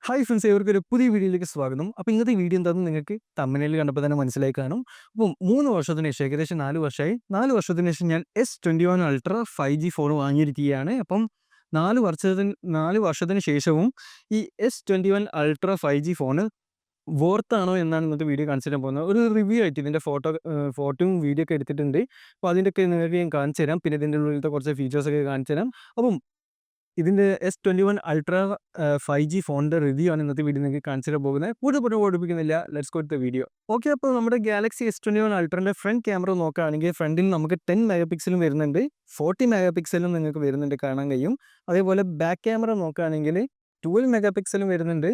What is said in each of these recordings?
Hi friends, ഇവർക്കൊരു പുതിയ വീഡിയോയിലേക്ക് സ്വാഗതം. അപ്പോൾ ഇന്നത്തെ വീഡിയോ എന്താണെന്ന് നിങ്ങൾക്ക് തമ്പനയിൽ കണ്ടപ്പോൾ തന്നെ മനസ്സിലായി കാണും. അപ്പം 3 വർഷത്തിന് ശേഷം, ഏകദേശം 4 വർഷമായി. 4 വർഷത്തിന് ശേഷം ഞാൻ S21 അൾട്ര 5G ഫോൺ വാങ്ങിയിരിക്കുകയാണ്. അപ്പം 4 വർഷത്തിന് ശേഷവും ഈ S21 ultra 5G phone worth എന്നാണ് ഇന്നത്തെ വീഡിയോ കാണിച്ചു തരാൻ പോകുന്നത്. ഒരു റിവ്യൂ ആയിട്ട് ഇതിൻ്റെ ഫോട്ടോയും വീഡിയോ ഒക്കെ എടുത്തിട്ടുണ്ട്. അപ്പോൾ അതിൻ്റെയൊക്കെ നിങ്ങൾക്ക് ഞാൻ കാണിച്ചു തരാം. പിന്നെ ഇതിൻ്റെ ഉള്ളിലത്തെ കുറച്ച് ഫീച്ചേഴ്സൊക്കെ കാണിച്ചു തരാം. അപ്പം ഇതിൻ്റെ S21 അൾട്ര 5G ഫോണിൻ്റെ റിവ്യൂ ആണ് ഇന്നത്തെ വീഡിയോ നിങ്ങൾക്ക് കാണിച്ചു തരാൻ പോകുന്നത്. കൂടുതൽ ഓടിപ്പിക്കുന്നില്ല, let's go to the video. Okay, അപ്പോൾ നമ്മുടെ ഗാലക്സി S21 അൾട്രൻ്റെ ഫ്രണ്ട് ക്യാമറ നോക്കുകയാണെങ്കിൽ ഫ്രണ്ടിൽ നമുക്ക് 10 മെഗാ പിക്സലും വരുന്നുണ്ട്, 40 മെഗാ പിക്സലും നിങ്ങൾക്ക് വരുന്നുണ്ട്, കാണാൻ കഴിയും. അതേപോലെ ബാക്ക് ക്യാമറ നോക്കുകയാണെങ്കിൽ 12 മെഗാ പിക്സലും വരുന്നുണ്ട്,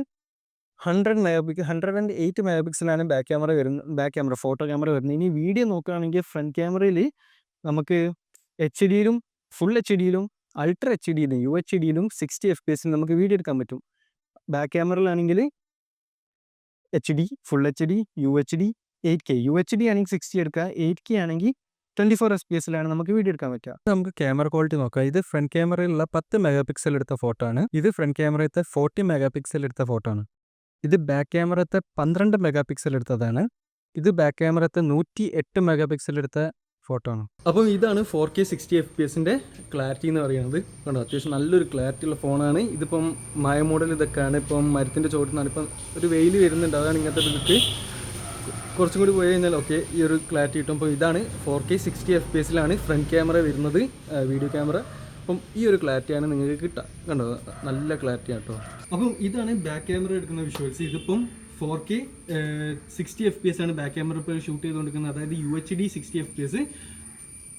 108 മെഗാ പിക്സലാണ് ബാക്ക് ക്യാമറ ഫോട്ടോ ക്യാമറ വരുന്നത്. ഇനി വീഡിയോ നോക്കുകയാണെങ്കിൽ ഫ്രണ്ട് ക്യാമറയിൽ നമുക്ക് HD-യിലും ഫുൾ HD-യിലും അൾട്ര HD-യിലും UHD-യിലും 60 FPS നമുക്ക് വീഡിയോ എടുക്കാൻ പറ്റും. ബാക്ക് ക്യാമറയിലാണെങ്കിൽ HD, full HD, UHD, 8K. UHD ആണെങ്കിൽ 60 എടുക്കുക, 8K ആണെങ്കിൽ 24 FPS നമുക്ക് വീഡിയോ എടുക്കാൻ പറ്റുക. നമുക്ക് ക്യാമറ ക്വാളിറ്റി നോക്കാം. ഇത് ഫ്രണ്ട് ക്യാമറയിലുള്ള 10 മെഗാ പിക്സൽ എടുത്ത ഫോട്ടോ ആണ്. ഇത് ഫ്രണ്ട് ക്യാമറത്തെ 40 മെഗാ പിക്സൽ എടുത്ത ഫോട്ടോ ആണ്. ഇത് ബാക്ക് ക്യാമറത്തെ 12 മെഗാ പിക്സൽ എടുത്തതാണ്. ഇത് ബാക്ക് ക്യാമറത്തെ 108 മെഗാ പിക്സൽ എടുത്ത ഫോട്ടോ ആണ്. അപ്പം ഇതാണ് 4K 60 FPSൻ്റെ ക്ലാരിറ്റി എന്ന് പറയുന്നത്. കണ്ടോ, അത്യാവശ്യം നല്ലൊരു ക്ലാരിറ്റി ഉള്ള ഫോണാണ്. ഇതിപ്പം മായ മോഡൽ ഇതൊക്കെയാണ്. ഇപ്പം മരത്തിൻ്റെ ചോട്ടിനാണ്. ഇപ്പം ഒരു വെയിൽ വരുന്നുണ്ട്, അതാണ് ഇങ്ങനത്തെ ഇതിട്ട് കുറച്ചും കൂടി പോയി കഴിഞ്ഞാൽ ഓക്കെ ഈ ഒരു ക്ലാരിറ്റി കിട്ടും. അപ്പോൾ ഇതാണ് 4K 60 FPS ഫ്രണ്ട് ക്യാമറ വരുന്നത്, വീഡിയോ ക്യാമറ. അപ്പം ഈ ഒരു ക്ലാരിറ്റിയാണ് നിങ്ങൾക്ക് കിട്ടുക. കണ്ടോ, നല്ല ക്ലാരിറ്റിയാണ് കേട്ടോ. അപ്പം ഇതാണ് ബാക്ക് ക്യാമറ എടുക്കുന്ന വിഷ്വൽസ്. ഇതിപ്പം 4K 60 FPS ആണ് ബാക്ക് ക്യാമറ ഇപ്പോൾ ഷൂട്ട് ചെയ്തുകൊണ്ടിരിക്കുന്നത്, അതായത് UHD 60 FPS.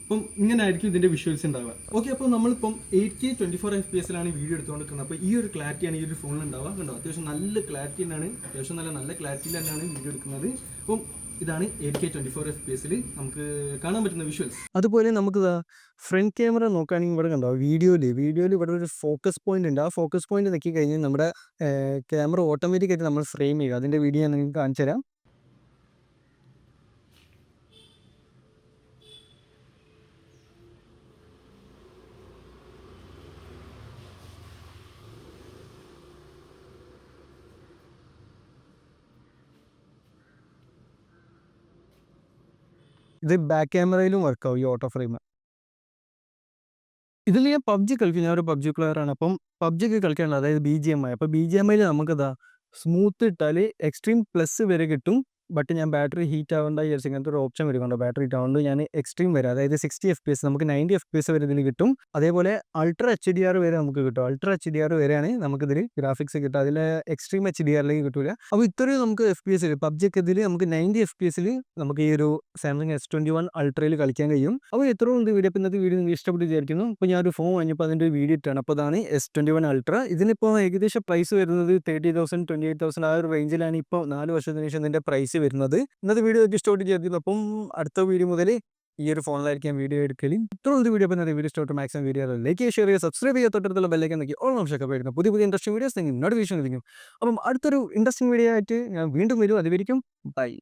അപ്പം ഇങ്ങനെ ആയിരിക്കും ഇതിൻ്റെ വിഷ്വൽസ് ഉണ്ടാവുക. ഓക്കെ, അപ്പോൾ നമ്മളിപ്പം 8K 24 FPS വീഡിയോ എടുത്തുകൊണ്ടിരിക്കുന്നത്. അപ്പോൾ ഈ ഒരു ക്ലാരിറ്റിയാണ് ഈ ഒരു ഫോണിൽ ഉണ്ടാവുക. കണ്ടോ, അത്യാവശ്യം നല്ല ക്ലാരിറ്റി തന്നെയാണ്, അത്യാവശ്യം നല്ല ക്ലാരിറ്റിയിൽ തന്നെയാണ് വീഡിയോ എടുക്കുന്നത്. അപ്പം ഇതാണ് 8K 24 FPS നമുക്ക് കാണാൻ പറ്റുന്ന വിഷ്വൽസ്. അതുപോലെ നമുക്ക് ഫ്രണ്ട് ക്യാമറ നോക്കുകയാണെങ്കിൽ ഇവിടെ കണ്ടോ, വീഡിയോയിൽ ഇവിടെ ഒരു ഫോക്കസ് പോയിന്റ് ഉണ്ട്. ആ ഫോക്കസ് പോയിന്റ് നോക്കി കഴിഞ്ഞാൽ നമ്മുടെ ക്യാമറ ഓട്ടോമാറ്റിക്കായിട്ട് നമ്മൾ ഫ്രെയിം ചെയ്യുക. അതിൻ്റെ വീഡിയോ ഞാൻ നിങ്ങൾക്ക് കാണിച്ചു തരാം. ഇത് ബാക്ക് ക്യാമറയിലും വർക്കാവും ഈ ഓട്ടോ ഫ്രെയിം. ഇതിൽ ഞാൻ പബ്ജി കളിക്കും, ഞാൻ ഒരു പബ്ജി പ്ലെയറാണ്. അപ്പം പബ്ജി ഒക്കെ കളിക്കാനുള്ളത്, അതായത് BGMI. അപ്പോൾ BGMIയിൽ നമുക്കിതാ സ്മൂത്ത് ഇട്ടാൽ എക്സ്ട്രീം പ്ലസ് വരെ കിട്ടും. ബട്ട് ഞാൻ ബാറ്ററി ഹീറ്റ് ആവേണ്ട വിചാരിച്ചു ഇങ്ങനത്തെ ഒരു ഓപ്ഷൻ വരുന്നുണ്ട്. ബാറ്ററി ഹീറ്റ് ആവുകൊണ്ട് ഞാൻ എക്സ്ട്രീം വരെ, അതായത് 60 FPS, നമുക്ക് 90 FPS വരെ ഇതിൽ കിട്ടും. അതേപോലെ അൾട്ര HDR വരെ നമുക്ക് കിട്ടും. അൾട്ര HDR വരെയാണ് നമുക്കിതിൽ ഗ്രാഫിക്സ് കിട്ടുക. അതിൽ എക്സ്ട്രീം HDRലേക്ക് കിട്ടില്ല. അപ്പോൾ ഇത്രയും നമുക്ക് FPS പബ്ജി ഒക്കെ ഇതിൽ നമുക്ക് 90 FPS നമുക്ക് ഈ ഒരു സാംസങ് S21 അൾട്രയിൽ കളിക്കാൻ കഴിയും. അപ്പോൾ എത്രയും ഉണ്ട് വീഡിയോ. ഇന്നത്തെ വീഡിയോ നിങ്ങൾക്ക് ഇഷ്ടപ്പെട്ട് വിചാരിക്കുന്നു. അപ്പോൾ ഞാനൊരു ഫോൺ വാങ്ങിയപ്പോൾ അതിൻ്റെ ഒരു വീഡിയോ ഇട്ടാണ്. അപ്പോൾ അതാണ് S21 അൾട്ര. ഇതിനിപ്പോൾ ഏകദേശം പ്രൈസ് വരുന്നത് 30,000 28,000 ആ ഒരു റേഞ്ചിലാണ് ഇപ്പോൾ 4 വർഷത്തിന് ശേഷം ഇതിൻ്റെ പ്രൈസ് വരുന്നത്. ഇന്നത്തെ വീഡിയോ ഒക്കെ ഇഷ്ടപ്പെട്ട് ചെയ്തിരുന്നു. അപ്പം അടുത്ത വീഡിയോ മുതൽ ഈ ഒരു ഫോണിലായിരിക്കും വീഡിയോ എടുക്കലും. ഇത്രയുള്ള വീഡിയോ. അപ്പോൾ ഇന്നത്തെ വീഡിയോ ഇഷ്ടപ്പെട്ട മാക്സിമം വീഡിയോ ലൈക്ക് ഷെയർ ചെയ്യുക, സബ്സ്ക്രൈബ് ചെയ്യുക, തൊട്ടടുത്തുള്ള ബെല്ലൈക്കൻ നോക്കി ഓൾ ഓപ്ഷനൊക്കെ വരുന്നത് പുതിയ ഇൻട്രസ്റ്റിംഗ് വീഡിയോസ് നിങ്ങൾക്ക് നോട്ടിഫിക്കേഷൻ ലഭിക്കും. അപ്പം അടുത്തൊരു ഇൻട്രസ്റ്റിംഗ് വീഡിയോ ആയിട്ട് ഞാൻ വീണ്ടും വരും. അതുവരെയും ബൈ.